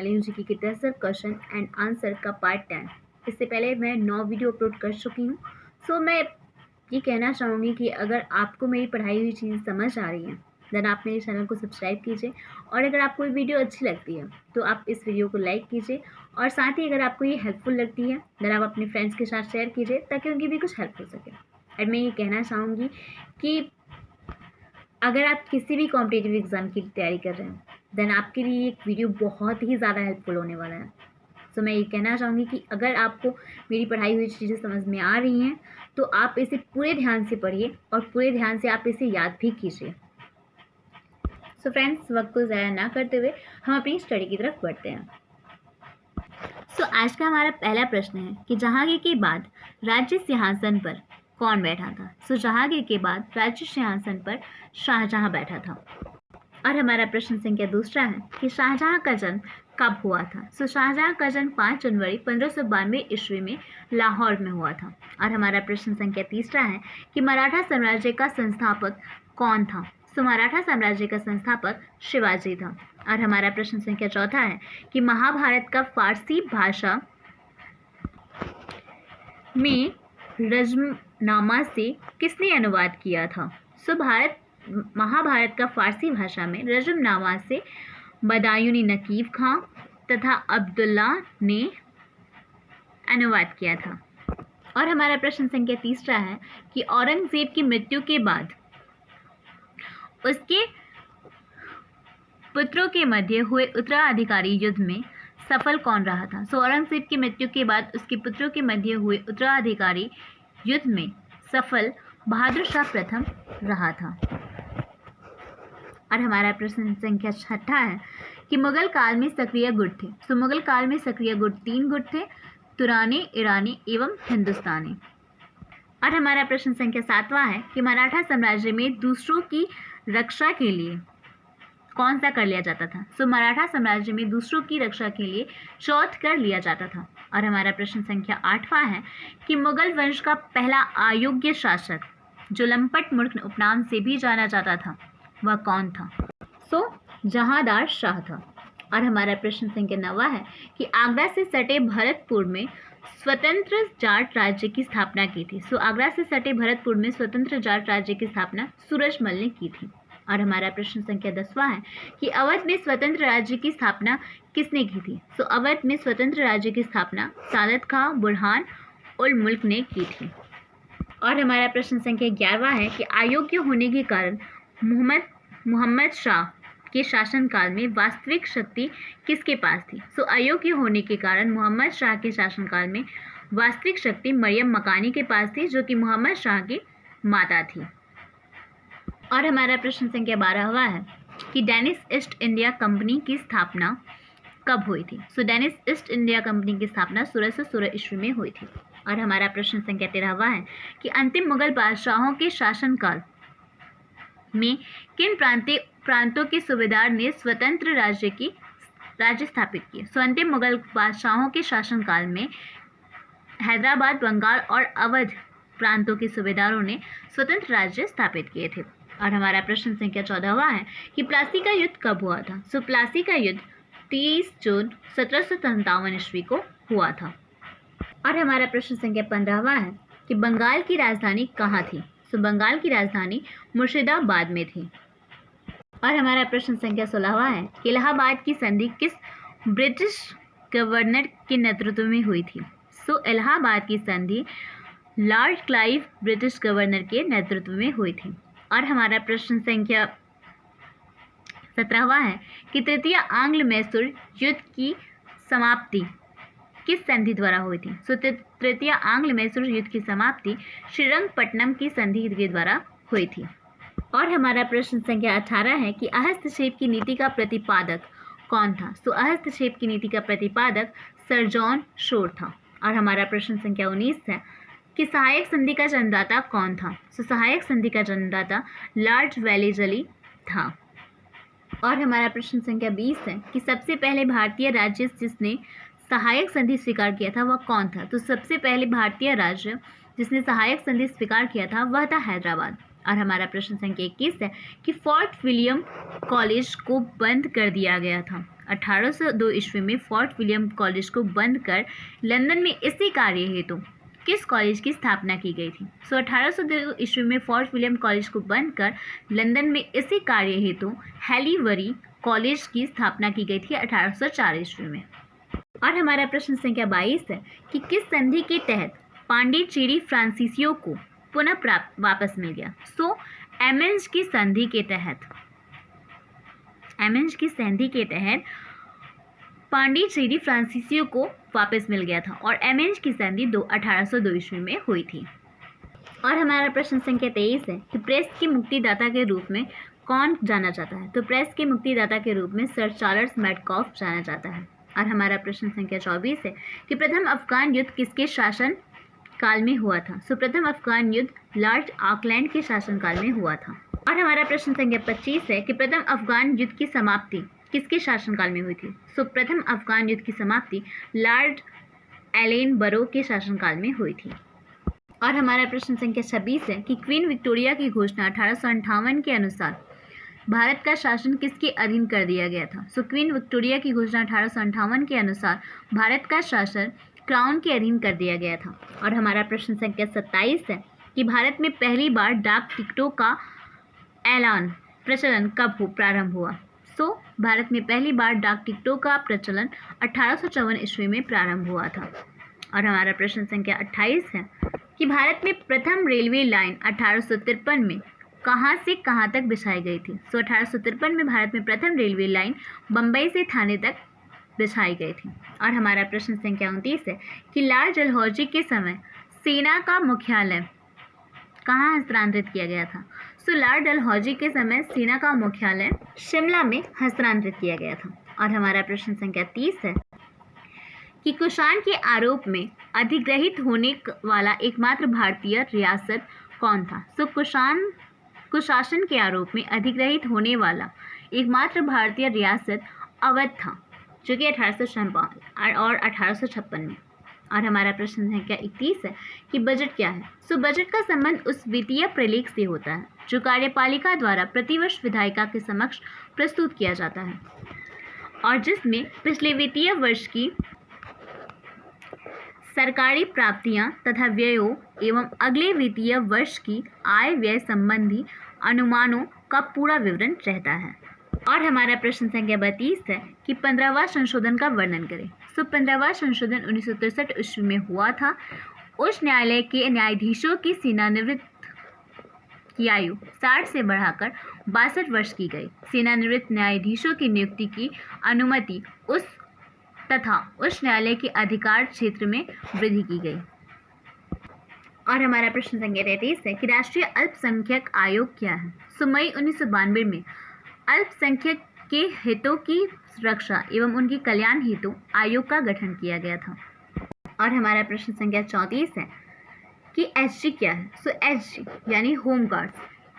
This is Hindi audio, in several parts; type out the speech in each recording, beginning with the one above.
वाली हूँ जीके की 10 क्वेश्चन एंड आंसर का पार्ट 10। इससे पहले मैं 9 वीडियो अपलोड कर चुकी हूँ। सो मैं ये कहना चाहूँगी कि अगर आपको मेरी पढ़ाई हुई चीज़ समझ आ रही है देन आप मेरे चैनल को सब्सक्राइब कीजिए, और अगर आपको ये वीडियो अच्छी लगती है तो आप इस वीडियो को लाइक कीजिए, और साथ ही अगर आपको ये हेल्पफुल लगती है देन आप अपने फ्रेंड्स के साथ शेयर कीजिए ताकि उनकी भी कुछ हेल्प हो सके। और मैं ये कहना चाहूँगी कि अगर आप किसी भी कॉम्पिटिटिव एग्ज़ाम की तैयारी कर रहे हैं देन आपके लिए एक वीडियो बहुत ही ज़्यादा हेल्पफुल होने वाला है। सो मैं ये कहना चाहूँगी कि अगर आपको मेरी पढ़ाई हुई चीज़ें समझ में आ रही हैं तो आप इसे पूरे ध्यान से पढ़िए और पूरे ध्यान से आप इसे याद भी कीजिए। सो फ्रेंड्स, वक्त को ज़ाया ना करते हुए हम अपनी स्टडी की तरफ बढ़ते हैं। सो आज का हमारा पहला प्रश्न है कि जहांगीर के बाद राज्य सिंहासन पर कौन बैठा था। सो जहांगीर के बाद राज्य सिंहासन पर शाहजहां बैठा था। और हमारा प्रश्न संख्या दूसरा है कि शाहजहां का जन्म कब हुआ था। सो शाहजहां का जन्म 5 जनवरी 1592 ईस्वी में लाहौर में हुआ था। और हमारा प्रश्न संख्या तीसरा है कि मराठा साम्राज्य का संस्थापक कौन था। सो मराठा साम्राज्य का संस्थापक शिवाजी था। और हमारा प्रश्न संख्या चौथा है कि महाभारत का फारसी भाषा में रजमनामा से किसने अनुवाद किया था। सो महाभारत का फारसी भाषा में रजमनामा से बदायूनी नकीब खां तथा अब्दुल्ला ने अनुवाद किया था। और हमारा प्रश्न संख्या तीसरा है कि औरंगजेब की मृत्यु के बाद उसके पुत्रों के मध्य हुए उत्तराधिकारी युद्ध में सफल कौन रहा था। सो औरंगजेब की मृत्यु के बाद उसके पुत्रों के मध्य हुए उत्तराधिकारी युद्ध में सफल बहादुर शाह प्रथम रहा था। और हमारा प्रश्न संख्या छठा है कि मुगल काल में सक्रिय गुट थे। सो मुगल काल में सक्रिय गुट 3 गुट थे, तुरानी, ईरानी एवं हिंदुस्तानी। और हमारा प्रश्न संख्या 7वां है कि मराठा साम्राज्य में दूसरों की रक्षा के लिए कौन सा कर लिया जाता था। सो मराठा साम्राज्य में दूसरों की रक्षा के लिए चौथ कर लिया जाता था। और हमारा प्रश्न संख्या 8वां है कि मुगल वंश का पहला अयोग्य शासक जो लंपट मूर्ख उपनाम से भी जाना जाता था वह कौन था। सो जहांदार शाह था। और हमारा प्रश्न संख्या 9वां है कि आगरा से सटे भरतपुर में स्वतंत्र जाट राज्य की स्थापना की थी। सो आगरा से सटे भरतपुर में स्वतंत्र जाट राज्य की स्थापना सूरजमल ने की थी। और हमारा प्रश्न संख्या 10वां है कि अवध में स्वतंत्र राज्य की स्थापना किसने की थी। सो अवध में स्वतंत्र राज्य की स्थापना सादत खां बुरहान उल मुल्क ने की थी। और हमारा प्रश्न संख्या 11वां है कि अयोग्य होने के कारण मोहम्मद शाह के शासनकाल में वास्तविक शक्ति किसके पास थी। सो अयोग्य होने के कारण मोहम्मद शाह के शासनकाल में वास्तविक शक्ति मरियम मकानी के पास थी जो कि मोहम्मद शाह की माता थी। और हमारा प्रश्न संख्या 12वां है कि डेनिश ईस्ट इंडिया कंपनी की स्थापना कब हुई थी। सो डेनिश ईस्ट इंडिया कंपनी की स्थापना 1616 ईस्वी में हुई थी। और हमारा प्रश्न संख्या 13वां है कि अंतिम मुगल बादशाहों के शासनकाल में किन प्रांतों के सूबेदार ने स्वतंत्र राज्य स्थापित किए। सो अंतिम मुगल बादशाहों के शासनकाल में हैदराबाद, बंगाल और अवध प्रांतों के सूबेदारों ने स्वतंत्र राज्य स्थापित किए थे। और हमारा प्रश्न संख्या 14वां है कि प्लासी का युद्ध कब हुआ था। सो प्लासी का युद्ध 30 जून 1757 ईस्वी को हुआ था। और हमारा प्रश्न संख्या 15वां है कि बंगाल की राजधानी कहाँ थी। सो बंगाल की राजधानी मुर्शिदाबाद में थी। और हमारा प्रश्न संख्या 16वां है कि इलाहाबाद की संधि किस ब्रिटिश गवर्नर के नेतृत्व में हुई थी। सो इलाहाबाद की संधि लॉर्ड क्लाइव ब्रिटिश गवर्नर के नेतृत्व में हुई थी। और हमारा प्रश्न संख्या 17वां है कि तृतीय आंग्ल मैसूर युद्ध की समाप्ति किस संधि द्वारा हुई थी। सो तृतीय आंग्ल मैसूर युद्ध की समाप्ति श्रीरंगपट्टनम की संधि के द्वारा हुई थी। और हमारा प्रश्न संख्या 18 है कि हस्तक्षेप की नीति का प्रतिपादक कौन था। सो हस्तक्षेप की नीति का प्रतिपादक सर जॉन शोर था। और हमारा प्रश्न संख्या 19 है कि सहायक संधि का जन्मदाता कौन था। सो सहायक संधि का जन्मदाता लॉर्ड वेलेस्ली था। और हमारा प्रश्न संख्या 20 है कि सबसे पहले भारतीय राज्य जिसने सहायक संधि स्वीकार किया था वह कौन था। तो सबसे पहले भारतीय राज्य जिसने सहायक संधि स्वीकार किया था वह था हैदराबाद। और हमारा प्रश्न संख्या 21 है कि फोर्ट विलियम कॉलेज को बंद कर दिया गया था। 1802 ईस्वी में फोर्ट विलियम कॉलेज को बंद कर लंदन में इसी कार्य हेतु किस कॉलेज की स्थापना की गई थी? 1802 ईस्वी में फोर्ट विलियम कॉलेज को बंद कर लंदन में इसी कार्य हेतु हैलीबरी कॉलेज की स्थापना की गई थी 1804 ईस्वी में। और हमारा प्रश्न संख्या 22 है कि किस संधि के तहत पांडिचेरी फ्रांसीसियों को पुनः वापस मिल गया? एमेंज की संधि के तहत पांडिचेरी फ्रांसीसियों को वापस मिल गया था और एमेंज की संधि 1802 ईस्वी में हुई थी। और हमारा प्रश्न संख्या 23 है कि प्रेस के मुक्तिदाता के रूप में कौन जाना जाता है? तो प्रेस के मुक्तिदाता के रूप में सर चार्ल्स मैडकॉफ जाना जाता है। और हमारा प्रश्न संख्या 24 है कि प्रथम अफगान युद्ध किसके शासन काल में हुआ था? प्रथम अफगान युद्ध लॉर्ड ऑकलैंड के शासनकाल में हुआ था। और हमारा प्रश्न संख्या 25 है कि प्रथम अफगान युद्ध की समाप्ति किसके शासनकाल में हुई थी? प्रथम अफगान युद्ध की समाप्ति लॉर्ड एलेन बरो के शासनकाल में हुई थी। और हमारा प्रश्न संख्या 26 है कि क्वीन विक्टोरिया की घोषणा 1858 के अनुसार भारत का शासन किसके अधीन कर दिया गया था? क्वीन विक्टोरिया की घोषणा 1858 के अनुसार भारत का शासन क्राउन के अधीन कर दिया गया था। और हमारा प्रश्न संख्या 27 है कि भारत में पहली बार डाक टिकटों का प्रचलन कब प्रारंभ हुआ? भारत में पहली बार डाक टिकटों का प्रचलन 1854 ईस्वी में प्रारंभ हुआ था। और हमारा प्रश्न संख्या 28 है कि भारत में प्रथम रेलवे लाइन 1853 में कहाँ से कहाँ तक बिछाई गई थी? 1853 में भारत में प्रथम रेलवे लाइन बम्बई से थाने तक बिछाई गई थी। और हमारा प्रश्न संख्या 29 है कि लॉर्ड डलहौजी के समय सेना का मुख्यालय कहाँ हस्तांतरित किया गया था? लॉर्ड डलहौजी के समय सेना का मुख्यालय शिमला में हस्तांतरित किया गया था। और हमारा प्रश्न संख्या 30 है कि कुषाण के आरोप में अधिग्रहित होने वाला एकमात्र भारतीय रियासत कौन था? कुशासन के आरोप में अधिग्रहित होने वाला एकमात्र भारतीय रियासत अवध था, जो कि 1856 और 1856 में। और हमारा प्रश्न संख्या 31 है कि बजट क्या है? बजट का संबंध उस वित्तीय प्रलेख से होता है जो कार्यपालिका द्वारा प्रतिवर्ष विधायिका के समक्ष प्रस्तुत किया जाता है और जिसमें पिछले वित्तीय वर्ष की सरकारी प्राप्तियां तथा व्ययों एवं अगले वित्तीय वर्ष की आय व्यय संबंधी अनुमानों का पूरा विवरण रहता है। और हमारा प्रश्न संख्या 32 है कि 15वां संशोधन का वर्णन करें। 15वां संशोधन 1963 ईस्वी में हुआ था। उच्च न्यायालय के न्यायाधीशों की सेवानिवृत्त की आयु 60 से बढ़ाकर 62 वर्ष की गई। सेवानिवृत्त न्यायाधीशों की नियुक्ति की अनुमति तथा उच्च न्यायालय के अधिकार क्षेत्र में वृद्धि की गई। और हमारा प्रश्न संख्या 33 है कि राष्ट्रीय अल्पसंख्यक आयोग क्या है? मई 1992 में अल्पसंख्यक के हितों की सुरक्षा एवं उनके कल्याण हेतु आयोग का गठन किया गया था। और हमारा प्रश्न संख्या 34 है कि एसजी क्या है? एसजी यानी होम गार्ड्स,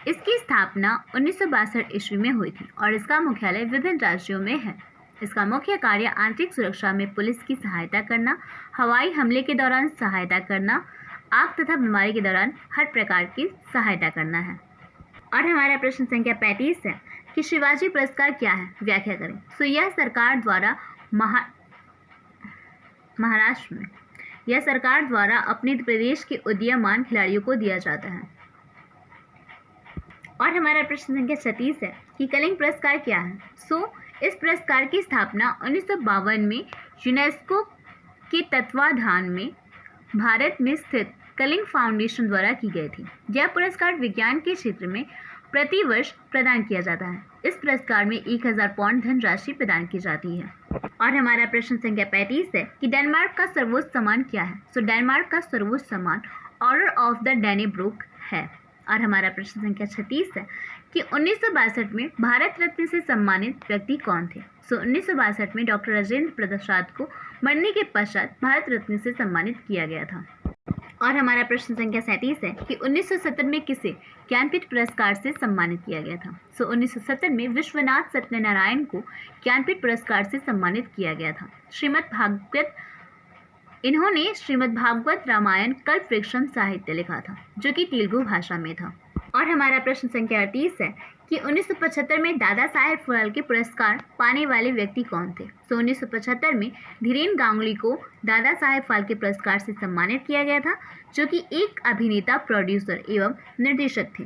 इसकी स्थापना 1962 ईस्वी में हुई थी और इसका मुख्यालय विभिन्न राज्यों में है। इसका मुख्य कार्य आंतरिक सुरक्षा में पुलिस की सहायता करना, हवाई हमले के दौरान सहायता करना, आग तथा बीमारी के दौरान हर प्रकार की सहायता करना है। और हमारा प्रश्न संख्या 35 है कि शिवाजी पुरस्कार क्या है? व्याख्या करें। यह सरकार द्वारा महाराष्ट्र में यह सरकार द्वारा अपने प्रदेश के उदीयमान खिलाड़ियों को दिया जाता है। और हमारा प्रश्न संख्या 36 है कि कलिंग पुरस्कार क्या है? इस पुरस्कार की स्थापना 1952 में यूनेस्को के तत्वाधान में भारत में स्थित कलिंग फाउंडेशन द्वारा की गई थी। यह पुरस्कार विज्ञान के क्षेत्र में प्रतिवर्ष प्रदान किया जाता है। इस पुरस्कार में 1000 पाउंड धनराशि प्रदान की जाती है। और हमारा प्रश्न संख्या 35 है कि डेनमार्क का सर्वोच्च सम्मान क्या है? डेनमार्क का सर्वोच्च सम्मान ऑर्डर ऑफ द डैनेब्रूक है। और हमारा प्रश्न संख्या 36 है कि 1962 में भारत रत्न से सम्मानित व्यक्ति कौन थे? 1962 में डॉक्टर राजेंद्र प्रसाद को मरने के पश्चात भारत रत्न से सम्मानित किया गया था। और हमारा प्रश्न संख्या 37 है कि 1970 में किसे ज्ञानपीठ पुरस्कार से सम्मानित किया गया था? 1970 में विश्वनाथ सत्यनारायण को ज्ञानपीठ पुरस्कार से सम्मानित किया गया था। इन्होंने श्रीमद् भागवत रामायण कल्पवृक्षम साहित्य लिखा था, जो कि तेलुगु भाषा में था। और हमारा प्रश्न संख्या 38 है कि 1975 में दादा साहेब फाल्के पुरस्कार पाने वाले व्यक्ति कौन थे। तो 1975 में धीरेन गांगुली को दादा साहेब फाल्के पुरस्कार से सम्मानित किया गया था, जो कि एक अभिनेता, प्रोड्यूसर एवं निर्देशक थे।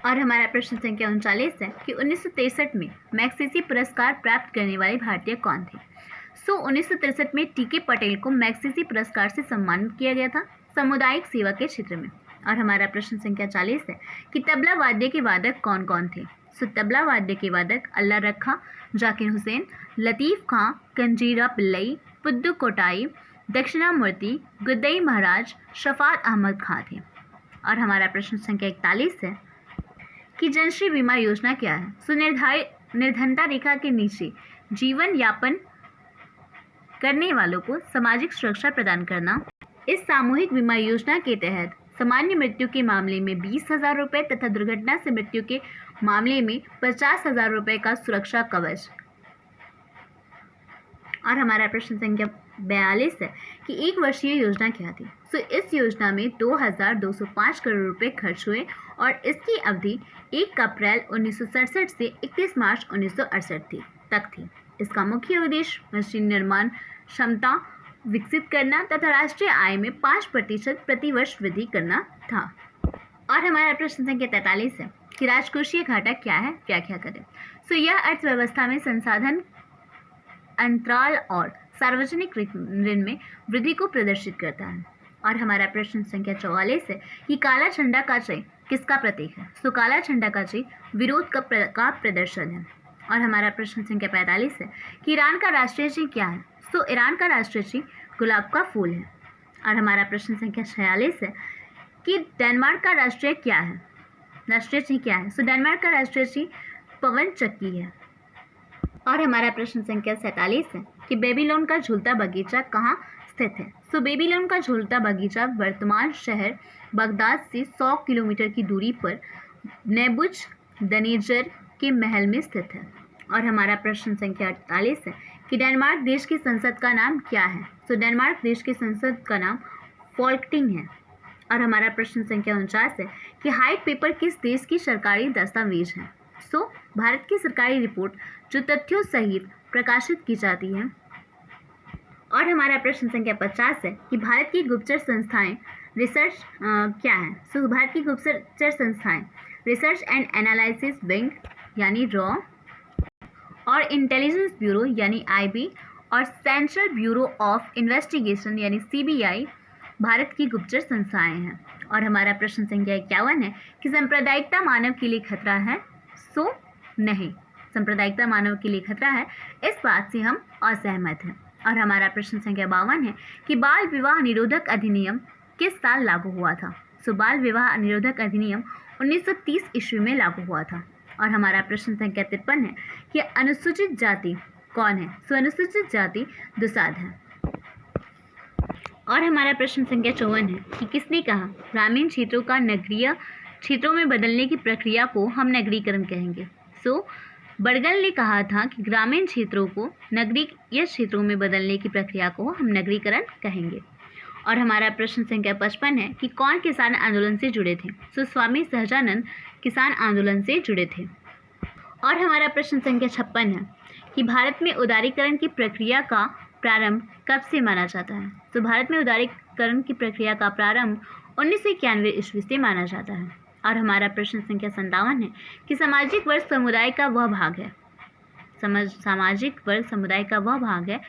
और हमारा प्रश्न संख्या 39 है कि 1963 में मैग्सेसे पुरस्कार प्राप्त करने वाले भारतीय कौन थे। 1963 में टीके पटेल को मैग्सेसे पुरस्कार से सम्मानित किया गया था सामुदायिक सेवा के क्षेत्र में। और हमारा प्रश्न संख्या 40 है कि तबला वाद्य के वादक कौन कौन थे। तबला वाद्य के वादक अल्लाह रखा, जाकिर हुसैन, लतीफ़ खां, कंजीरा पिल्लई, पुद्दु कोटाई, दक्षिणामूर्ति, गुद्दई महाराज, शफात अहमद खां थे। और हमारा प्रश्न संख्या 41 है कि जनश्री बीमा योजना क्या है। निर्धनता रेखा के नीचे जीवन यापन करने वालों को सामाजिक सुरक्षा प्रदान करना। इस सामूहिक बीमा योजना के तहत सामान्य मृत्यु के मामले में 20,000 रुपये तथा दुर्घटना से मृत्यु के मामले में 50,000 रुपये का सुरक्षा कवच। और हमारा प्रश्न संख्या 42 है कि एक वर्षीय योजना क्या थी। इस योजना में 2,205 करोड़ रुपए खर्च हुए और इसकी अवधि 1 अप्रैल 1967 से 31 मार्च 1968 तक थी। इसका मुख्य उद्देश्य मशीन निर्माण क्षमता विकसित करना तथा राष्ट्रीय आय में 5% प्रतिवर्ष वृद्धि करना था। और हमारा प्रश्न संख्या 43 है कि राजकोषीय घाटा क्या है, व्याख्या करें। यह अर्थव्यवस्था में संसाधन अंतराल और सार्वजनिक ऋण में वृद्धि को प्रदर्शित करता है। और हमारा प्रश्न संख्या 44 है कि काला झंडा का चिन्ह किसका प्रतीक है। काला झंडा का चिन्ह विरोध का प्रदर्शन है। और हमारा प्रश्न संख्या 45 है कि ईरान का राष्ट्रीय चिन्ह क्या है। ईरान का राष्ट्रीय चिन्ह गुलाब का फूल है। और हमारा प्रश्न संख्या 46 है कि डेनमार्क का राष्ट्रीय चिन्ह क्या है। डेनमार्क का राष्ट्रीय चिन्ह पवन चक्की है। और हमारा प्रश्न संख्या 47 है कि बेबीलोन का झूलता बगीचा कहाँ स्थित है। बेबीलोन का झूलता बगीचा वर्तमान शहर बगदाद से 100 किलोमीटर की दूरी पर नेबुचडनेजर के महल में स्थित है। और हमारा प्रश्न संख्या 48 है कि डेनमार्क देश की संसद का नाम क्या है। डेनमार्क देश की संसद का नाम फोल्कटिंग है। और हमारा प्रश्न संख्या 49 है कि हाइट पेपर किस देश की सरकारी दस्तावेज है। भारत की सरकारी रिपोर्ट जो तथ्यों सहित प्रकाशित की जाती है। और हमारा प्रश्न संख्या 50 है कि भारत की गुप्तचर संस्थाएं रिसर्च क्या है। भारत की गुप्तचर संस्थाएं रिसर्च एंड एनालिसिस विंग यानी रॉ और इंटेलिजेंस ब्यूरो यानी IB और सेंट्रल ब्यूरो ऑफ इन्वेस्टिगेशन यानी CBI भारत की गुप्तचर संस्थाएं हैं। और हमारा प्रश्न संख्या 51 है कि सांप्रदायिकता मानव के लिए खतरा है। नहीं, सांप्रदायिकता मानव के लिए खतरा है, इस बात से हम असहमत हैं। और हमारा प्रश्न संख्या 52 है कि बाल विवाह निरोधक अधिनियम किस साल लागू हुआ था। बाल विवाह निरोधक अधिनियम 1930 ईस्वी में लागू हुआ था। और हमारा प्रश्न संख्या 53 है कि अनुसूचित जाति कौन है। अनुसूचित जाति दुसाध है। और हमारा प्रश्न संख्या 54 है कि किसने कहा ग्रामीण क्षेत्रों का नगरीय क्षेत्रों में बदलने की प्रक्रिया को हम नगरीकरण कहेंगे। बर्गल ने कहा था कि ग्रामीण क्षेत्रों को नगरीय क्षेत्रों में बदलने की प्रक्रिया को हम नगरीकरण कहेंगे। और हमारा प्रश्न संख्या 55 है कि कौन किसान आंदोलन से जुड़े थे। स्वामी सहजानंद किसान आंदोलन से जुड़े थे। और हमारा प्रश्न संख्या 56 है कि भारत में उदारीकरण की प्रक्रिया का प्रारंभ कब से माना जाता है। भारत में उदारीकरण की प्रक्रिया का प्रारंभ 1991 ईस्वी से माना जाता है। और हमारा प्रश्न संख्या 57 है कि सामाजिक वर्ग समुदाय का वह भाग है। सामाजिक वर्ग समुदाय का वह भाग है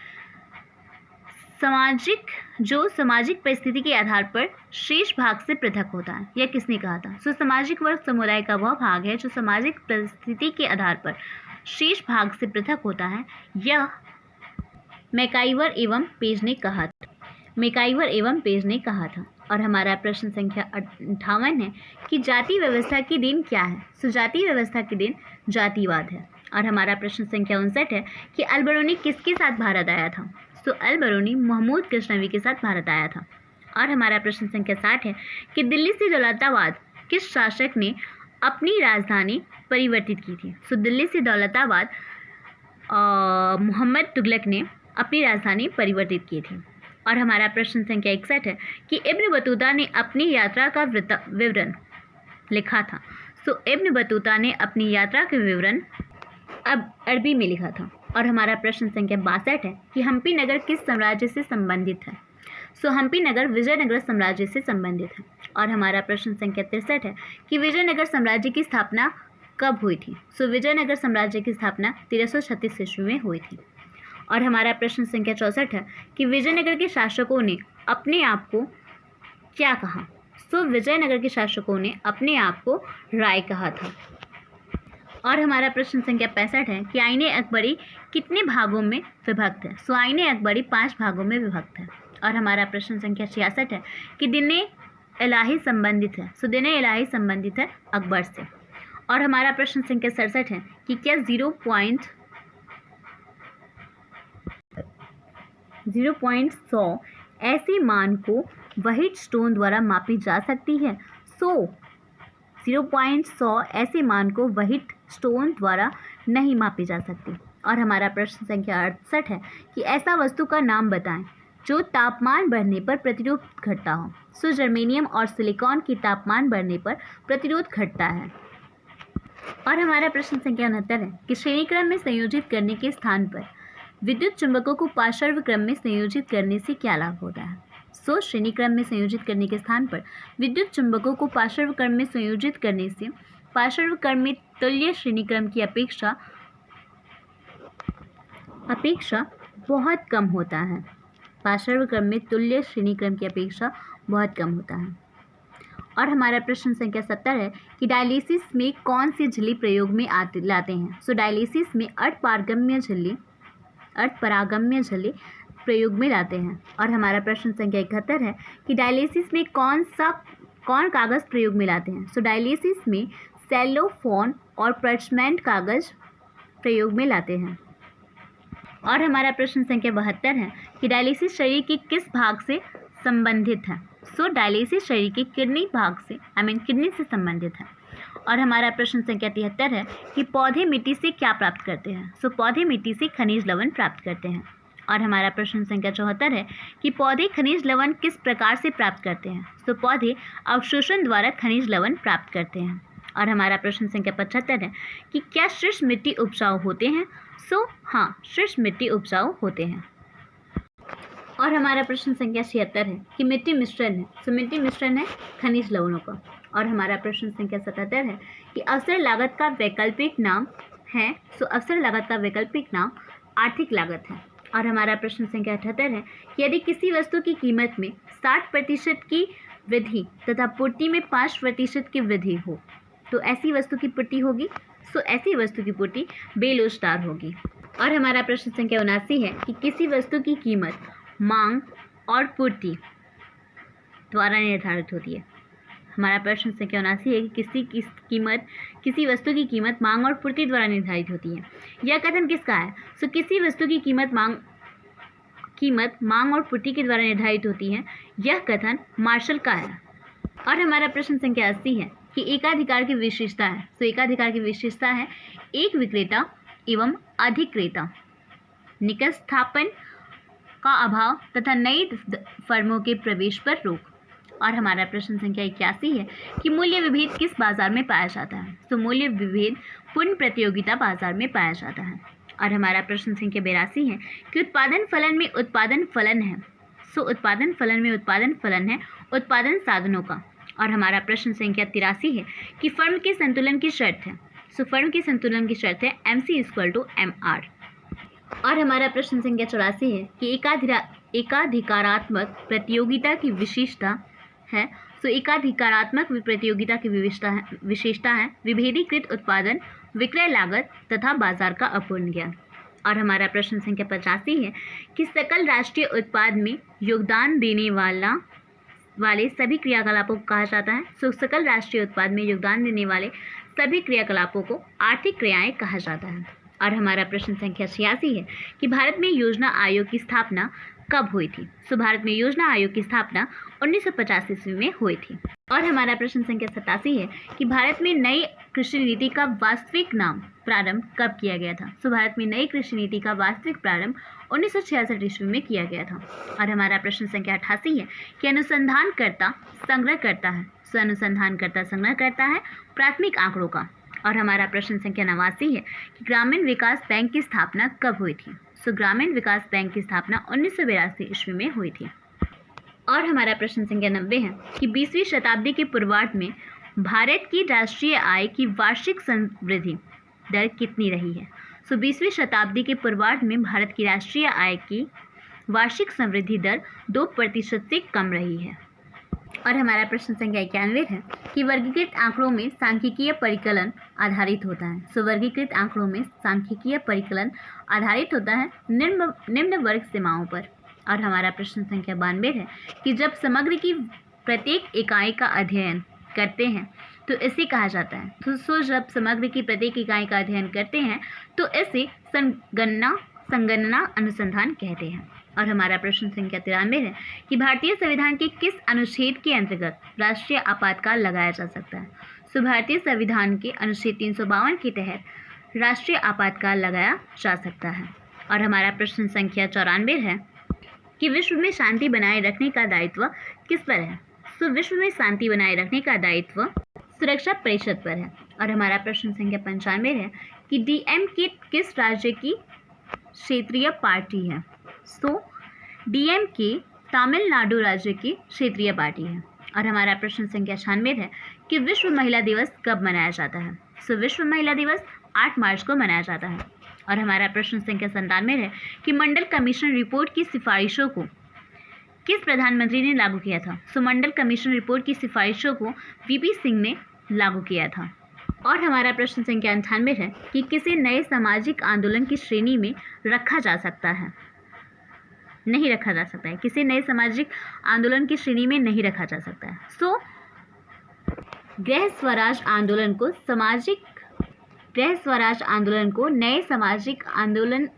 जो सामाजिक परिस्थिति के आधार पर शेष भाग से पृथक होता है। यह किसने कहा था। सामाजिक वर्ग समुदाय का वह भाग है जो सामाजिक परिस्थिति के आधार पर शेष भाग से पृथक होता है। यह मैकाइवर एवं पेज ने कहा था। और हमारा प्रश्न संख्या 58 है कि जाति व्यवस्था की देन क्या है। जाति व्यवस्था की देन जातिवाद है। और हमारा प्रश्न संख्या 59 है कि अल-बरूनी किसके साथ भारत आया था। अल-बरूनी महमूद गजनवी के साथ भारत आया था। और हमारा प्रश्न संख्या 60 है कि दिल्ली से दौलताबाद किस शासक ने अपनी राजधानी परिवर्तित की थी। दिल्ली से दौलताबाद मोहम्मद तुगलक ने अपनी राजधानी परिवर्तित की थी। और हमारा प्रश्न संख्या 61 है कि इब्न बतूता ने अपनी यात्रा का विवरण लिखा था। सो इब्न बतूता ने अपनी यात्रा के विवरण अब अरबी में लिखा था। और हमारा प्रश्न संख्या 62 है कि हम्पी नगर किस साम्राज्य से संबंधित है। सो हम्पी नगर विजयनगर साम्राज्य से संबंधित है। और हमारा प्रश्न संख्या 63 है कि विजयनगर साम्राज्य की स्थापना कब हुई थी। सो विजयनगर साम्राज्य की स्थापना 1336 ईस्वी में हुई थी। और हमारा प्रश्न संख्या 64 है कि विजयनगर के शासकों ने अपने आप को क्या कहा। सो विजयनगर के शासकों ने अपने आप को राय कहा था। और हमारा प्रश्न संख्या 65 है कि आईने अकबरी कितने भागों में विभक्त है। सो आईने अकबरी 5 भागों में विभक्त है। और हमारा प्रश्न संख्या 66 है कि दिने इलाही संबंधित है। सो दिने इलाही संबंधित है अकबर से। और हमारा प्रश्न संख्या 67 है कि क्या 0.100 ऐसे मान को व्हाइट स्टोन द्वारा मापी जा सकती है। सो 0.100 ऐसे मान को व्हाइट स्टोन द्वारा नहीं मापी जा सकती। और हमारा प्रश्न संख्या 68 है कि ऐसा वस्तु का नाम बताएं जो तापमान बढ़ने पर प्रतिरोध घटता हो। सो जर्मेनियम और सिलिकॉन की तापमान बढ़ने पर प्रतिरोध घटता है। और हमारा प्रश्न संख्या 69 है कि श्रेणी क्रम में संयोजित करने के स्थान पर विद्युत चुंबकों को पार्श्व क्रम में संयोजित करने से क्या लाभ होता है। सो श्रेणी क्रम में संयोजित करने के स्थान पर विद्युत चुंबकों को पार्श्व क्रम में संयोजित करने से पार्श्व क्रम में तुल्य श्रेणी क्रम की अपेक्षा बहुत कम होता है। पार्श्व क्रम में तुल्य श्रेणी क्रम की अपेक्षा बहुत कम होता है। और हमारा प्रश्न संख्या 70 है कि डायलिसिस में कौन सी झिल्ली प्रयोग में लाते हैं। सो डायलिसिस में अर्धपारगम्य झिल्ली प्रयोग में लाते हैं। और हमारा प्रश्न संख्या 71 है कि डायलिसिस में कौन कागज़ प्रयोग में लाते हैं। सो डायलिसिस में सेलोफोन और पर्चमेंट कागज़ प्रयोग में लाते हैं। और हमारा प्रश्न संख्या 72 है कि डायलिसिस शरीर के किस भाग से संबंधित है। सो डायलिसिस शरीर के किडनी भाग से किडनी से संबंधित है। और हमारा प्रश्न संख्या 73 है कि पौधे मिट्टी से क्या प्राप्त करते हैं। सो पौधे मिट्टी से खनिज लवण प्राप्त करते हैं। और हमारा प्रश्न संख्या 74 है कि पौधे खनिज लवण किस प्रकार से प्राप्त करते हैं। तो पौधे अवशोषण द्वारा खनिज लवण प्राप्त करते हैं। और हमारा प्रश्न संख्या 75 है कि क्या शुष्क मिट्टी उपजाऊ होते हैं। सो हाँ, शुष्क मिट्टी उपजाऊ होते हैं। और हमारा प्रश्न संख्या 76 है कि मिट्टी मिश्रण है। सो मिट्टी मिश्रण है खनिज लवणों का। और हमारा प्रश्न संख्या 77 है कि अवसर लागत का वैकल्पिक नाम है। सो अवसर लागत का वैकल्पिक नाम आर्थिक लागत है। और हमारा प्रश्न संख्या 78 है कि यदि किसी वस्तु की कीमत में 60% की वृद्धि तथा पूर्ति में 5% की वृद्धि हो तो ऐसी वस्तु की पूर्ति होगी। सो ऐसी वस्तु की पूर्ति बेलोचदार होगी। और हमारा प्रश्न संख्या 79 है कि किसी वस्तु की कीमत मांग और पूर्ति द्वारा निर्धारित होती है। हमारा प्रश्न संख्या 79 है कि किसी वस्तु की कीमत मांग और पूर्ति द्वारा निर्धारित होती है। यह कथन किसका है। सो किसी वस्तु की कीमत मांग और पूर्ति के द्वारा निर्धारित होती है, यह कथन मार्शल का है। और हमारा प्रश्न संख्या 80 है कि एकाधिकार की विशेषता है। सो एकाधिकार की विशेषता है एक विक्रेता एवं अधिक्रेता, निकट स्थापन का अभाव तथा नई फर्मों के प्रवेश पर रोक। और हमारा प्रश्न संख्या 81 है कि मूल्य विभेद किस बाजार में पाया जाता है। तो मूल्य विभेद पूर्ण प्रतियोगिता बाजार में पाया जाता है। और हमारा प्रश्न संख्या 82 है कि उत्पादन फलन में उत्पादन फलन है। सो उत्पादन फलन में उत्पादन फलन है उत्पादन साधनों का। और हमारा प्रश्न संख्या 83 है कि फर्म के संतुलन की शर्त है। सो फर्म के संतुलन की शर्त है MC=MR। और हमारा प्रश्न संख्या 84 है कि एकाधिकारात्मक प्रतियोगिता की विशेषता है। सो एकाधिकारात्मक प्रतियोगिता की विशेषता है विभेदीकृत उत्पादन, विक्रय लागत तथा बाजार का अपूर्ण ज्ञान। और हमारा प्रश्न संख्या 85 है कि सकल राष्ट्रीय उत्पाद में योगदान देने वाले सभी क्रियाकलापों को कहा जाता है। सो सकल राष्ट्रीय उत्पाद में योगदान देने वाले सभी क्रियाकलापों को आर्थिक क्रियाएं कहा जाता है। और हमारा प्रश्न संख्या 86 है कि भारत में योजना आयोग की स्थापना कब हुई थी। सो भारत में योजना आयोग की स्थापना 1950 ईस्वी में हुई थी। और हमारा प्रश्न संख्या 87 है कि भारत में नई कृषि नीति का वास्तविक प्रारंभ कब किया गया था। सो भारत में नई कृषि नीति का वास्तविक प्रारंभ 1966 ईस्वी में किया गया था। और हमारा प्रश्न संख्या 88 है कि अनुसंधानकर्ता संग्रह करता है। सो अनुसंधानकर्ता संग्रह करता है प्राथमिक आंकड़ों का। और हमारा प्रश्न संख्या 89 है कि ग्रामीण विकास बैंक की स्थापना कब हुई थी। सो ग्रामीण विकास बैंक की स्थापना 1982 ईस्वी में हुई थी। और हमारा प्रश्न संख्या 90 है कि 20वीं शताब्दी के पूर्वार्ध में भारत की राष्ट्रीय आय की वार्षिक समृद्धि दर कितनी रही है। सो 20वीं शताब्दी के पूर्वार्ध में भारत की राष्ट्रीय आय की वार्षिक समृद्धि दर 2% से कम रही है। और हमारा प्रश्न संख्या 91 है कि वर्गीकृत आंकड़ों में सांख्यिकीय परिकलन आधारित होता है। सो वर्गीकृत आंकड़ों में सांख्यिकीय परिकलन आधारित होता है निम्न वर्ग सीमाओं पर। और हमारा प्रश्न संख्या 92 है कि जब समग्र की प्रत्येक इकाई का अध्ययन करते हैं तो इसे कहा जाता है। तो जब समग्र की प्रत्येक इकाई का अध्ययन करते हैं तो इसे संगणना अनुसंधान कहते हैं। और हमारा प्रश्न संख्या 93 है कि भारतीय संविधान के किस अनुच्छेद के अंतर्गत राष्ट्रीय आपातकाल लगाया जा सकता है। सो भारतीय संविधान के अनुच्छेद 352 के तहत राष्ट्रीय आपातकाल लगाया जा सकता है। और हमारा प्रश्न संख्या 94 है कि विश्व में शांति बनाए रखने का दायित्व किस पर है। सो विश्व में शांति बनाए रखने का दायित्व सुरक्षा परिषद पर है। और हमारा प्रश्न संख्या 95 है कि डीएमके किस राज्य की क्षेत्रीय पार्टी है। सो डीएमके तमिलनाडु राज्य की क्षेत्रीय पार्टी है। और हमारा प्रश्न संख्या 96 है कि विश्व महिला दिवस कब मनाया जाता है। सो विश्व महिला दिवस 8 मार्च को मनाया जाता है। और हमारा प्रश्न संख्या 97 है कि मंडल कमीशन रिपोर्ट की सिफारिशों को किस प्रधानमंत्री ने लागू किया था। सो मंडल कमीशन रिपोर्ट की सिफारिशों को वीपी सिंह ने लागू किया था। और हमारा प्रश्न संख्या 98 है कि किसे नए सामाजिक आंदोलन की श्रेणी में रखा जा सकता है, नहीं रखा जा सकता है। किसे नए सामाजिक आंदोलन की श्रेणी में नहीं रखा जा सकता है। सो गृह स्वराज आंदोलन को नए सामाजिक आंदोलन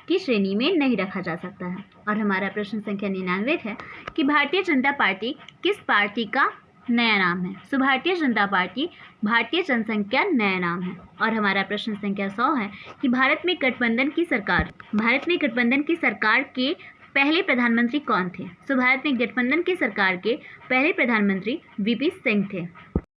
की श्रेणी में नहीं रखा जा सकता है। और हमारा प्रश्न संख्या 99 है कि भारतीय जनता पार्टी किस पार्टी का नया नाम है। सो भारतीय जनता पार्टी भारतीय जनसंख्या नया नाम है। और हमारा प्रश्न संख्या 100 है कि भारत में गठबंधन की सरकार के पहले प्रधानमंत्री कौन थे। सो भारत में गठबंधन की सरकार के पहले प्रधानमंत्री वीपी सिंह थे।